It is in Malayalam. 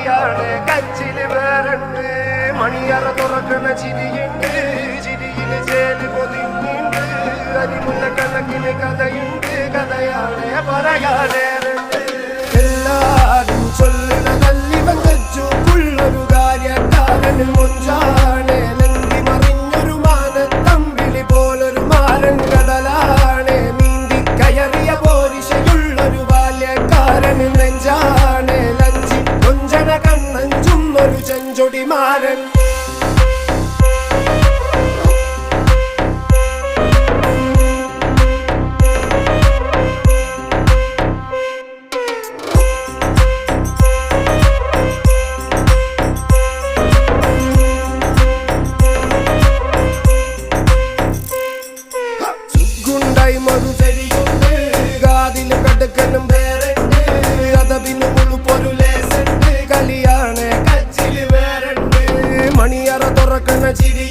കളിയാണ് കച്ചില് വേറുണ്ട് മണിയറ തുറക്കണ ചിരിയുണ്ട് ചിരിയില് ചേല് പൊതിഞ്ഞുണ്ട് അരിമുല്ല കണക്കിന് കഥയുണ്ട് കഥയാണ് പറയാനേറുണ്ട് എല്ലാരും ചൊല്ലണ കല്ലിവൻ തെച്ചുള്ളൊരു കാര്യക്കാരന് മൊഞ്ചാണ് ലങ്കി മറിഞ്ഞൊരു മാനത്തമ്പിളി പോലൊരു മാരൻ കടലാണ് നീന്തി കയറിയ പോരിശയുള്ളൊരു ബാല്യക്കാരന് നെഞ്ചാണ് ലഞ്ചി കൊഞ്ചന കണ്ണഞ്ചും ഒരു ചെഞ്ചൊടി മാരൻ മറുചരിയുണ്ട് കാതിലും കടുക്കലും വേറുണ്ട് അതപിന് മുഴുപ്പൊരു ലേസുണ്ട് കളിയാണ് കച്ചില് വേറുണ്ട് മണിയറ തുറക്കണ ചിരി